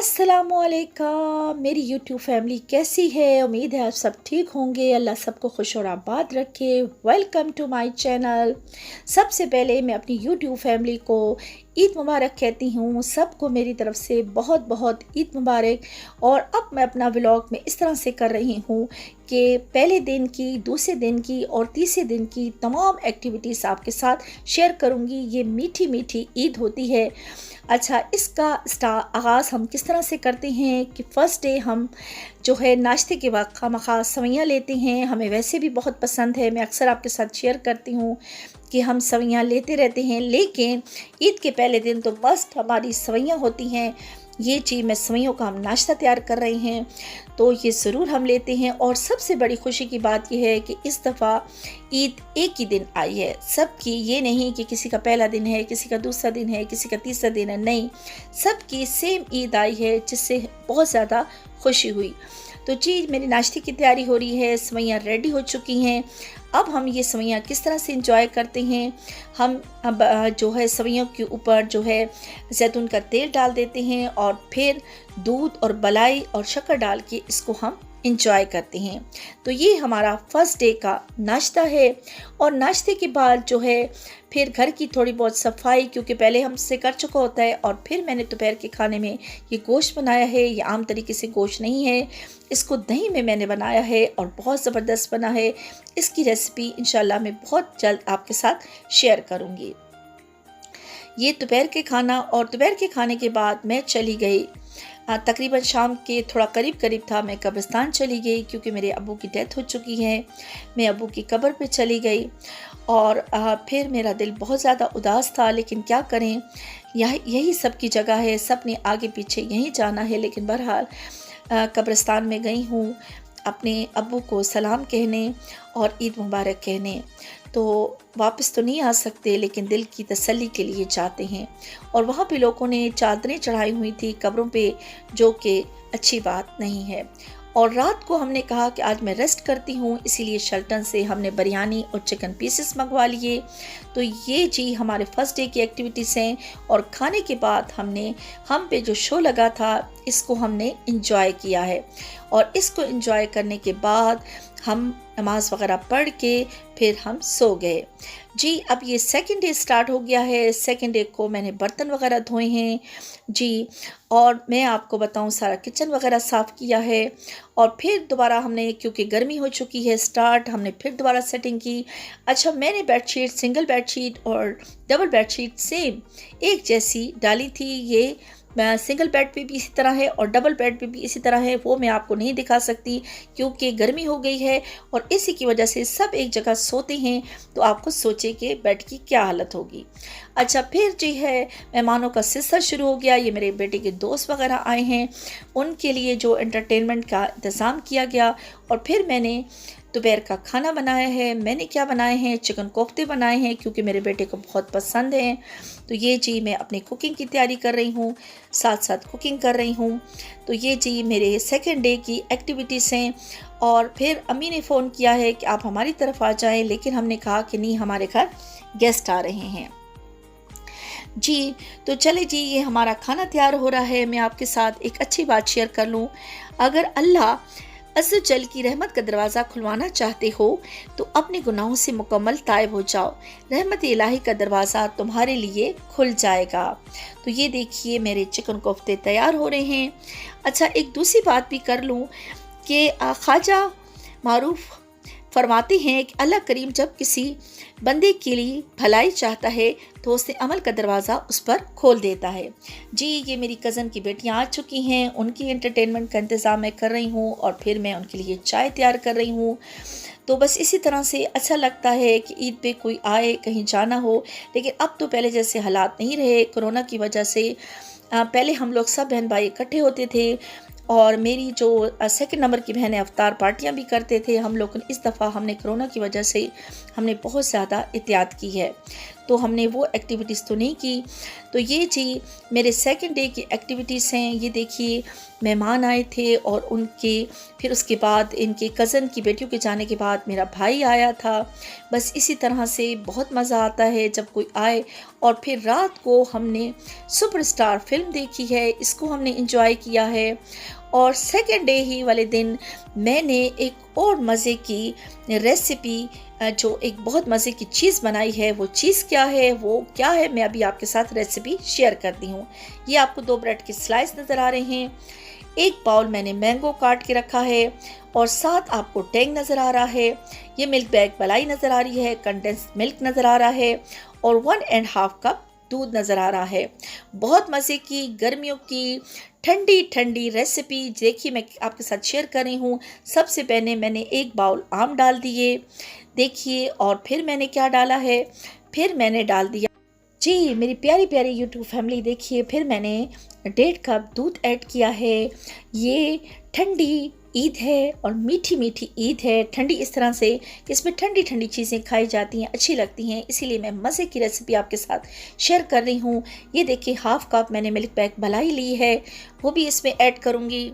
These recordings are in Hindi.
अस्सलामुअलैकुम मेरी यूट्यूब फैमिली कैसी है। उम्मीद है आप सब ठीक होंगे। अल्लाह सबको खुश और आबाद रखे। Welcome to my channel. सबसे पहले मैं अपनी यूट्यूब फैमिली को ईद मुबारक कहती हूँ। सबको मेरी तरफ से बहुत बहुत ईद मुबारक। और अब मैं अपना व्लॉग में इस तरह से कर रही हूँ कि पहले दिन की, दूसरे दिन की और तीसरे दिन की तमाम एक्टिविटीज़ आपके साथ शेयर करूँगी। ये मीठी मीठी ईद होती है। अच्छा, इसका आगाज़ हम किस तरह से करते हैं कि फ़र्स्ट डे हम जो है नाश्ते के वक्त खामखा सवैयाँ लेते हैं। हमें वैसे भी बहुत पसंद है, मैं अक्सर आपके साथ शेयर करती हूँ कि हम सवैयाँ लेते रहते हैं। लेकिन ईद के पहले दिन तो मस्त हमारी सवैयाँ होती हैं। ये चीज़ मैं सवैयों का हम नाश्ता तैयार कर रहे हैं तो ये ज़रूर हम लेते हैं। और सबसे बड़ी खुशी की बात यह है कि इस दफ़ा ईद एक ही दिन आई है सबकी। ये नहीं कि किसी का पहला दिन है, किसी का दूसरा दिन है, किसी का तीसरा दिन है, नहीं, सबकी सेम ईद आई है, जिससे बहुत ज़्यादा खुशी हुई। तो जी, मेरी नाश्ते की तैयारी हो रही है, सवैयाँ रेडी हो चुकी हैं। अब हम ये सवैयाँ किस तरह से इंजॉय करते हैं। हम अब जो है सवैयों के ऊपर जो है जैतून का तेल डाल देते हैं और फिर दूध और मलाई और शक्कर डाल के इसको हम इंजॉय करते हैं। तो ये हमारा फर्स्ट डे का नाश्ता है। और नाश्ते के बाद जो है फिर घर की थोड़ी बहुत सफाई, क्योंकि पहले हमसे कर चुका होता है। और फिर मैंने दोपहर के खाने में ये गोश्त बनाया है। ये आम तरीके से गोश्त नहीं है, इसको दही में मैंने बनाया है और बहुत ज़बरदस्त बना है। इसकी रेसिपी इंशाल्लाह मैं बहुत जल्द आपके साथ शेयर करूँगी। ये दोपहर के खाना, और दोपहर के खाने के बाद मैं चली गई तकरीबन शाम के थोड़ा करीब करीब था, मैं कब्रिस्तान चली गई क्योंकि मेरे अब्बू की डेथ हो चुकी है। मैं अब्बू की कब्र पे चली गई और फिर मेरा दिल बहुत ज़्यादा उदास था। लेकिन क्या करें, यही सब की जगह है, सब ने आगे पीछे यहीं जाना है। लेकिन बहरहाल कब्रिस्तान में गई हूँ अपने अब्बू को सलाम कहने और ईद मुबारक कहने। तो वापस तो नहीं आ सकते, लेकिन दिल की तसल्ली के लिए जाते हैं। और वहाँ पे लोगों ने चादरें चढ़ाई हुई थी कब्रों पे, जो कि अच्छी बात नहीं है। और रात को हमने कहा कि आज मैं रेस्ट करती हूँ, इसीलिए शेल्टन से हमने बिरयानी और चिकन पीसेस मंगवा लिए। तो ये जी हमारे फर्स्ट डे की एक्टिविटीज़ हैं। और खाने के बाद हम पे जो शो लगा था, इसको हमने इंजॉय किया है। और इसको इंजॉय करने के बाद हम नमाज वगैरह पढ़ के फिर हम सो गए। जी, अब ये सेकंड डे स्टार्ट हो गया है। सेकंड डे को मैंने बर्तन वगैरह धोए हैं जी। और मैं आपको बताऊं, सारा किचन वगैरह साफ़ किया है। और फिर दोबारा हमने, क्योंकि गर्मी हो चुकी है स्टार्ट, हमने फिर दोबारा सेटिंग की। अच्छा, मैंने बेडशीट, सिंगल बेडशीट और डबल बेडशीट सेम एक जैसी डाली थी। ये सिंगल बेड पे भी इसी तरह है और डबल बेड पे भी इसी तरह है। वो मैं आपको नहीं दिखा सकती क्योंकि गर्मी हो गई है और इसी की वजह से सब एक जगह सोते हैं। तो आपको सोचे कि बेड की क्या हालत होगी। अच्छा, फिर जी है मेहमानों का सिलसिला शुरू हो गया। ये मेरे बेटे के दोस्त वगैरह आए हैं, उनके लिए जो एंटरटेनमेंट का इंतज़ाम किया गया। और फिर मैंने दोपहर का खाना बनाया है। मैंने क्या बनाए हैं, चिकन कोफ्ते बनाए हैं क्योंकि मेरे बेटे को बहुत पसंद हैं। तो ये जी मैं अपनी कुकिंग की तैयारी कर रही हूँ, साथ साथ कुकिंग कर रही हूँ। तो ये जी मेरे सेकंड डे की एक्टिविटीज़ हैं। और फिर अम्मी ने फ़ोन किया है कि आप हमारी तरफ आ जाएं, लेकिन हमने कहा कि नहीं, हमारे घर गेस्ट आ रहे हैं जी। तो चले जी, ये हमारा खाना तैयार हो रहा है। मैं आपके साथ एक अच्छी बात शेयर कर लूँ। अगर अल्लाह अज़्ज़ जल की रहमत का दरवाज़ा खुलवाना चाहते हो तो अपने गुनाहों से मुकम्मल ताइब हो जाओ, रहमत इलाही का दरवाज़ा तुम्हारे लिए खुल जाएगा। तो ये देखिए मेरे चिकन कोफ्ते तैयार हो रहे हैं। अच्छा, एक दूसरी बात भी कर लूँ कि ख्वाजा मारूफ फरमाते हैं कि अल्लाह करीम जब किसी बंदे के लिए भलाई चाहता है तो उसने अमल का दरवाज़ा उस पर खोल देता है जी। ये मेरी कज़न की बेटियां आ चुकी हैं, उनकी एंटरटेनमेंट का इंतज़ाम मैं कर रही हूँ और फिर मैं उनके लिए चाय तैयार कर रही हूँ। तो बस इसी तरह से अच्छा लगता है कि ईद पे कोई आए, कहीं जाना हो। लेकिन अब तो पहले जैसे हालात नहीं रहे कोरोना की वजह से। पहले हम लोग सब बहन भाई इकट्ठे होते थे और मेरी जो सेकंड नंबर की बहनें अफ्तार पार्टियां भी करते थे हम लोग। इस दफ़ा हमने कोरोना की वजह से हमने बहुत ज़्यादा एहतियात की है। तो हमने वो एक्टिविटीज़ तो नहीं की। तो ये जी मेरे सेकंड डे की एक्टिविटीज़ हैं। ये देखिए मेहमान आए थे और उनके फिर उसके बाद इनके कज़न की बेटियों के जाने के बाद मेरा भाई आया था। बस इसी तरह से बहुत मज़ा आता है जब कोई आए। और फिर रात को हमने सुपरस्टार फिल्म देखी है, इसको हमने एंजॉय किया है। और सेकंड डे ही वाले दिन मैंने एक और मज़े की रेसिपी जो एक बहुत मज़े की चीज़ बनाई है। वो चीज़ क्या है, वो क्या है, मैं अभी आपके साथ रेसिपी शेयर करती हूँ। ये आपको 2 ब्रेड के स्लाइस नज़र आ रहे हैं, एक बाउल मैंने मैंगो काट के रखा है और साथ आपको टैंग नज़र आ रहा है। ये मिल्क बैग मलाई नज़र आ रही है, कंडेंस्ड मिल्क नज़र आ रहा है और 1.5 कप दूध नज़र आ रहा है। बहुत मज़े की गर्मियों की ठंडी ठंडी रेसिपी देखिए मैं आपके साथ शेयर कर रही हूँ। सबसे पहले मैंने एक बाउल आम डाल दिए देखिए, और फिर मैंने क्या डाला है, फिर मैंने डाल दिया जी मेरी प्यारी प्यारी यूट्यूब फैमिली, देखिए फिर मैंने 1.5 कप दूध ऐड किया है। ये ठंडी ईद है और मीठी मीठी ईद है। ठंडी इस तरह से कि इसमें ठंडी ठंडी चीज़ें खाई जाती हैं, अच्छी लगती हैं, इसीलिए मैं मज़े की रेसिपी आपके साथ शेयर कर रही हूँ। ये देखिए 1/2 कप मैंने मिल्क पैक मलाई ली है, वो भी इसमें ऐड करूँगी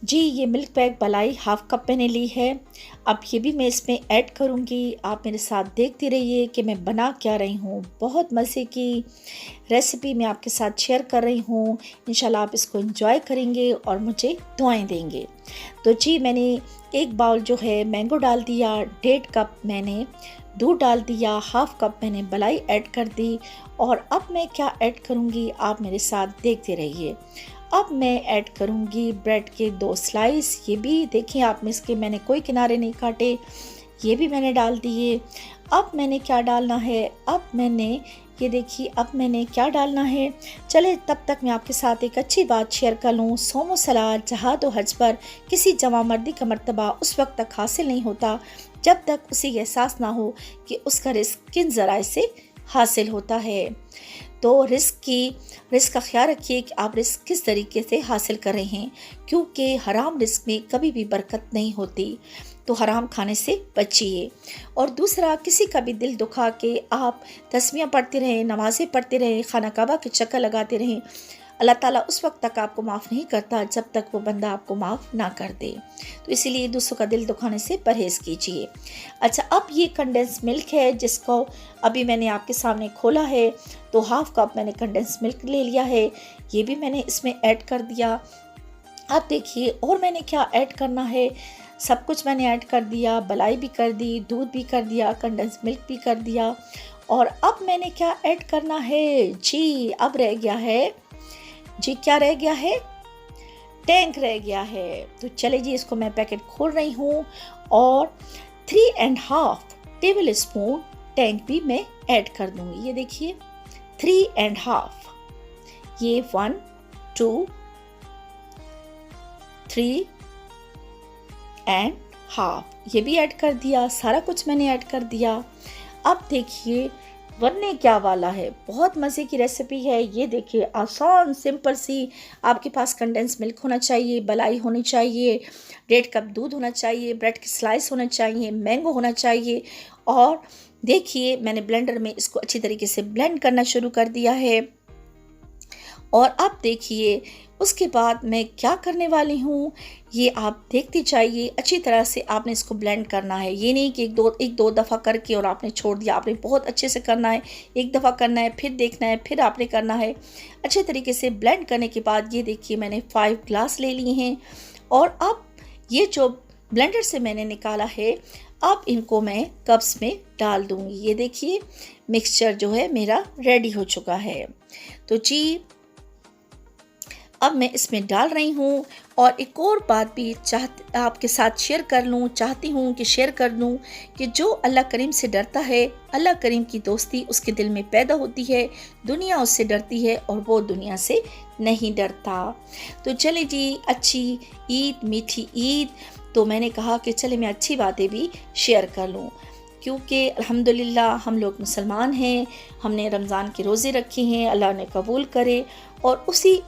जी। ये मिल्क पैक मलाई 1/2 कप मैंने ली है, अब ये भी मैं इसमें ऐड करूँगी। आप मेरे साथ देखते रहिए कि मैं बना क्या रही हूँ। बहुत मज़े की रेसिपी मैं आपके साथ शेयर कर रही हूँ। इंशाल्लाह आप इसको एंजॉय करेंगे और मुझे दुआएं देंगे। तो जी मैंने एक बाउल जो है मैंगो डाल दिया, 1.5 कप मैंने दूध डाल दिया, 1/2 कप मैंने मलाई ऐड कर दी। और अब मैं क्या ऐड करूँगी आप मेरे साथ देखते रहिए। अब मैं ऐड करूँगी ब्रेड के 2 स्लाइस, ये भी देखिए आप में इसके मैंने कोई किनारे नहीं काटे, ये भी मैंने डाल दिए। अब मैंने क्या डालना है, अब मैंने ये देखिए अब मैंने क्या डालना है। चले तब तक मैं आपके साथ एक अच्छी बात शेयर कर लूँ। सोमो सलाद जहाद व हज पर किसी जवां मर्दी का मर्तबा उस वक्त तक हासिल नहीं होता जब तक उसे एहसास ना हो कि उसका रिस्क किन ज़राए से हासिल होता है। तो रिस्क का ख्याल रखिए कि आप रिस्क किस तरीके से हासिल कर रहे हैं, क्योंकि हराम रिस्क में कभी भी बरकत नहीं होती। तो हराम खाने से बचिए। और दूसरा, किसी का भी दिल दुखा के आप तस्बीहें पढ़ते रहें, नमाज़ें पढ़ते रहें, खाना काबा के चक्कर लगाते रहें, अल्लाह ताला उस वक्त तक आपको माफ़ नहीं करता जब तक वो बंदा आपको माफ़ ना कर दे। तो इसीलिए दूसरों का दिल दुखाने से परहेज़ कीजिए। अच्छा, अब ये कंडेंस मिल्क है जिसको अभी मैंने आपके सामने खोला है। तो 1/2 कप मैंने कंडेंस मिल्क ले लिया है, ये भी मैंने इसमें ऐड कर दिया। अब देखिए और मैंने क्या ऐड करना है, सब कुछ मैंने ऐड कर दिया, मलाई भी कर दी, दूध भी कर दिया, कंडेंस मिल्क भी कर दिया। और अब मैंने क्या ऐड करना है जी, अब रह गया है जी, क्या रह गया है, टैंक रह गया है। तो चले जी इसको मैं पैकेट खोल रही हूँ और 3.5 टेबल स्पून टैंक भी मैं ऐड कर दूंगी। ये देखिए 3.5, ये 1 2 3.5 ये भी ऐड कर दिया, सारा कुछ मैंने ऐड कर दिया। अब देखिए बनने क्या वाला है, बहुत मज़े की रेसिपी है। ये देखिए आसान सिंपल सी, आपके पास कंडेंस मिल्क होना चाहिए, मलाई होनी चाहिए, 1.5 कप दूध होना चाहिए, ब्रेड की स्लाइस होना चाहिए, मैंगो होना चाहिए। और देखिए मैंने ब्लेंडर में इसको अच्छी तरीके से ब्लेंड करना शुरू कर दिया है। और अब देखिए उसके बाद मैं क्या करने वाली हूँ, ये आप देखते जाइए। अच्छी तरह से आपने इसको ब्लेंड करना है, ये नहीं कि एक दो दफ़ा करके और आपने छोड़ दिया। आपने बहुत अच्छे से करना है, एक दफ़ा करना है, फिर देखना है, फिर आपने करना है। अच्छे तरीके से ब्लेंड करने के बाद ये देखिए मैंने 5 ग्लास ले लिए हैं। और अब ये जो ब्लेंडर से मैंने निकाला है, अब इनको मैं कप्स में डाल दूँगी। ये देखिए मिक्सचर जो है मेरा रेडी हो चुका है। तो जी अब मैं इसमें डाल रही हूँ। और एक और बात भी आपके साथ शेयर चाहती हूँ कि शेयर कर दूँ कि जो अल्लाह करीम से डरता है, अल्लाह करीम की दोस्ती उसके दिल में पैदा होती है। दुनिया उससे डरती है और वो दुनिया से नहीं डरता। तो चले जी, अच्छी ईद, मीठी ईद। तो मैंने कहा कि चले मैं अच्छी बातें भी शेयर कर लूँ, क्योंकि अल्हम्दुलिल्लाह हम लोग मुसलमान हैं, हमने रमज़ान के रोज़े रखे हैं, अल्लाह ने कबूल करे। और उसी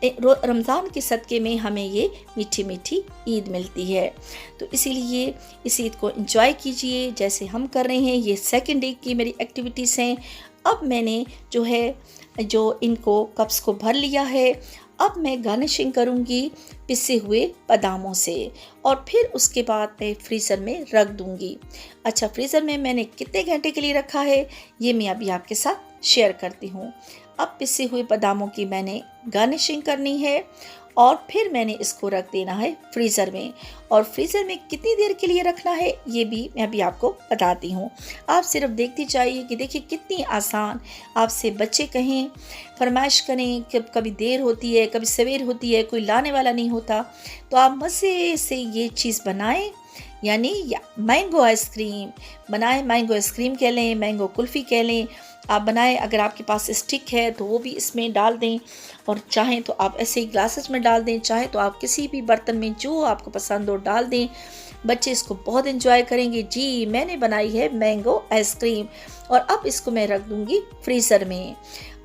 रमज़ान के सदक़े में हमें ये मीठी मीठी ईद मिलती है। तो इसीलिए इस ईद को एंजॉय कीजिए जैसे हम कर रहे हैं। ये सेकंड डे की मेरी एक्टिविटीज़ हैं। अब मैंने जो इनको कप्स को भर लिया है। अब मैं गार्निशिंग करूँगी पिसे हुए बादामों से और फिर उसके बाद मैं फ्रीज़र में रख दूँगी। अच्छा, फ्रीज़र में मैंने कितने घंटे के लिए रखा है ये मैं अभी आपके साथ शेयर करती हूँ। अब पिसे हुए बादामों की मैंने गार्निशिंग करनी है और फिर मैंने इसको रख देना है फ्रीज़र में। और फ्रीज़र में कितनी देर के लिए रखना है ये भी मैं अभी आपको बताती हूँ। आप सिर्फ देखती जाइए कि देखिए कितनी आसान। आपसे बच्चे कहें, फरमाइश करें कि कभी देर होती है, कभी सवेर होती है, कोई लाने वाला नहीं होता, तो आप मज़े से ये चीज़ बनाएं। यानी मैंगो आइसक्रीम बनाएं, मैंगो आइसक्रीम कह लें, मैंगो कुल्फ़ी कह लें, आप बनाएं। अगर आपके पास स्टिक है तो वो भी इसमें डाल दें और चाहें तो आप ऐसे ही ग्लासेस में डाल दें, चाहे तो आप किसी भी बर्तन में जो आपको पसंद हो डाल दें। बच्चे इसको बहुत एंजॉय करेंगे। जी, मैंने बनाई है मैंगो आइसक्रीम और अब इसको मैं रख दूँगी फ्रीज़र में।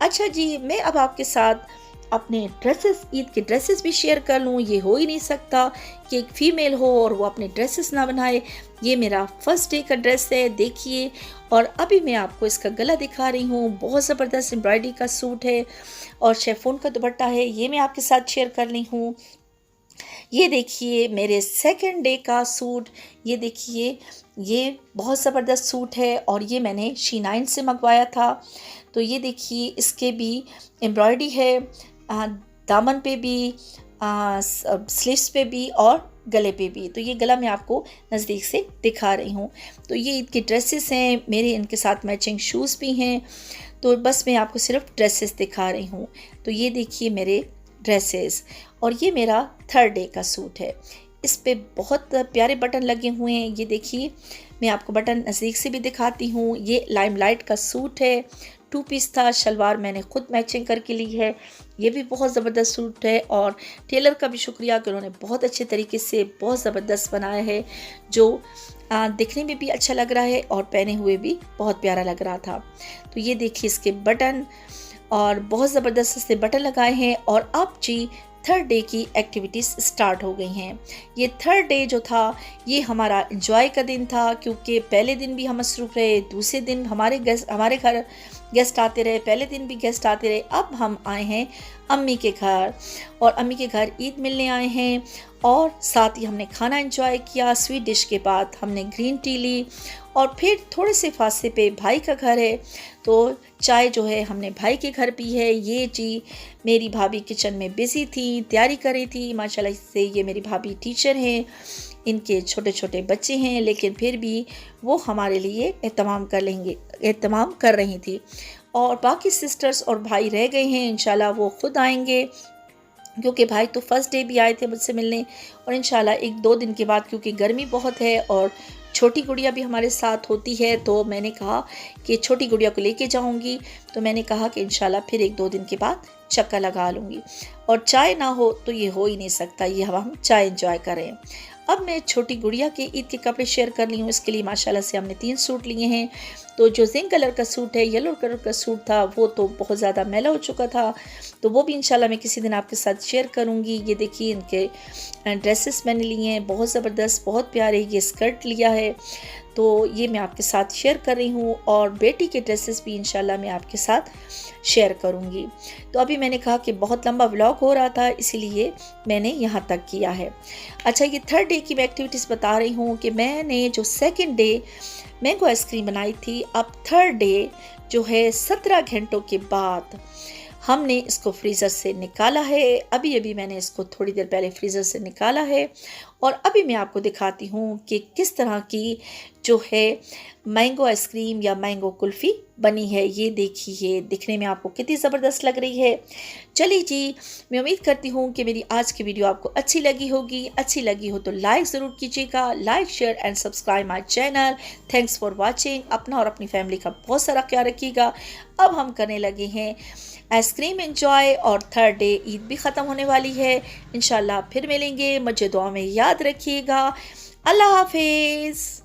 अच्छा जी, मैं अब आपके साथ अपने ड्रेसेस, ईद के ड्रेसेस भी शेयर कर लूँ। ये हो ही नहीं सकता कि एक फ़ीमेल हो और वो अपने ड्रेसेस ना बनाए। ये मेरा फर्स्ट डे का ड्रेस है, देखिए। और अभी मैं आपको इसका गला दिखा रही हूँ। बहुत ज़बरदस्त एम्ब्रॉयडरी का सूट है और शेफोन का दुपट्टा है, ये मैं आपके साथ शेयर कर रही हूँ। ये देखिए मेरे सेकंड डे का सूट, ये देखिए, ये बहुत ज़बरदस्त सूट है और ये मैंने शी9 से मंगवाया था। तो ये देखिए, इसके भी एम्ब्रॉयडरी है, दामन पे भी, स्लीव्स पे भी और गले पे भी। तो ये गला मैं आपको नज़दीक से दिखा रही हूँ। तो ये ईद की ड्रेसेस हैं मेरे, इनके साथ मैचिंग शूज़ भी हैं। तो बस मैं आपको सिर्फ ड्रेसेस दिखा रही हूँ। तो ये देखिए मेरे ड्रेसेस और ये मेरा थर्ड डे का सूट है। इस पे बहुत प्यारे बटन लगे हुए हैं। ये देखिए, मैं आपको बटन नज़दीक से भी दिखाती हूँ। ये लाइमलाइट का सूट है, 2 पीस था। शलवार मैंने खुद मैचिंग करके ली है। ये भी बहुत ज़बरदस्त सूट है और टेलर का भी शुक्रिया कि उन्होंने बहुत अच्छे तरीके से बहुत ज़बरदस्त बनाया है, जो दिखने में भी अच्छा लग रहा है और पहने हुए भी बहुत प्यारा लग रहा था। तो ये देखिए इसके बटन और बहुत ज़बरदस्त से बटन लगाए हैं। और अब जी थर्ड डे की एक्टिविटीज़ स्टार्ट हो गई हैं। ये थर्ड डे जो था ये हमारा एंजॉय का दिन था, क्योंकि पहले दिन भी हम मसरूफ़ रहे, दूसरे दिन हमारे घर गेस्ट आते रहे, पहले दिन भी गेस्ट आते रहे। अब हम आए हैं अम्मी के घर और अम्मी के घर ईद मिलने आए हैं और साथ ही हमने खाना एंजॉय किया। स्वीट डिश के बाद हमने ग्रीन टी ली और फिर थोड़े से फासले पे भाई का घर है, तो चाय जो है हमने भाई के घर पी है। ये जी मेरी भाभी किचन में बिज़ी थी, तैयारी कर रही थी। माशाल्लाह से ये मेरी भाभी टीचर हैं, इनके छोटे छोटे बच्चे हैं, लेकिन फिर भी वो हमारे लिए एहतमाम कर रही थी। और बाकी सिस्टर्स और भाई रह गए हैं, इंशाल्लाह वो ख़ुद आएंगे, क्योंकि भाई तो फर्स्ट डे भी आए थे मुझसे मिलने और इंशाल्लाह 1-2 दिन के बाद, क्योंकि गर्मी बहुत है और छोटी गुड़िया भी हमारे साथ होती है, तो मैंने कहा कि छोटी गुड़िया को लेके जाऊंगी। तो मैंने कहा कि इंशाल्लाह फिर 1-2 दिन के बाद चक्कर लगा लूँगी। और चाय ना हो तो ये हो ही नहीं सकता, ये हम चाय एंजॉय करें। अब मैं छोटी गुड़िया के ईद के कपड़े शेयर कर ली हूँ। इसके लिए माशाल्लाह से हमने 3 सूट लिए हैं। तो जो जिंक कलर का सूट है, येलो कलर का सूट था, वो तो बहुत ज़्यादा मैला हो चुका था, तो वो भी इंशाल्लाह मैं किसी दिन आपके साथ शेयर करूँगी। ये देखिए इनके ड्रेसेस मैंने लिए हैं, बहुत ज़बरदस्त, बहुत प्यारे। ये स्कर्ट लिया है, तो ये मैं आपके साथ शेयर कर रही हूँ। और बेटी के ड्रेसेस भी इंशाल्लाह मैं आपके साथ शेयर करूँगी। तो अभी मैंने कहा कि बहुत लंबा व्लॉग हो रहा था, इसीलिए मैंने यहाँ तक किया है। अच्छा, ये थर्ड डे की मैं एक्टिविटीज़ बता रही हूँ कि मैंने जो सेकंड डे मैंगो आइसक्रीम बनाई थी, अब थर्ड डे जो है 17 घंटों के बाद हमने इसको फ्रीज़र से निकाला है। अभी मैंने इसको थोड़ी देर पहले फ्रीज़र से निकाला है और अभी मैं आपको दिखाती हूँ कि किस तरह की जो है मैंगो आइसक्रीम या मैंगो कुल्फ़ी बनी है। ये देखिए, दिखने में आपको कितनी ज़बरदस्त लग रही है। चलिए जी, मैं उम्मीद करती हूँ कि मेरी आज की वीडियो आपको अच्छी लगी होगी। अच्छी लगी हो तो लाइक ज़रूर कीजिएगा। Like, share and subscribe my channel. Thanks for watching. अपना और अपनी फैमिली का बहुत सारा ख्याल रखिएगा। अब हम करने लगे हैं आइसक्रीम एंजॉय और थर्ड डे ईद भी ख़त्म होने वाली है। इंशाल्लाह फिर मिलेंगे। मुझे दुआ में याद रखिएगा। अल्लाह हाफिज़।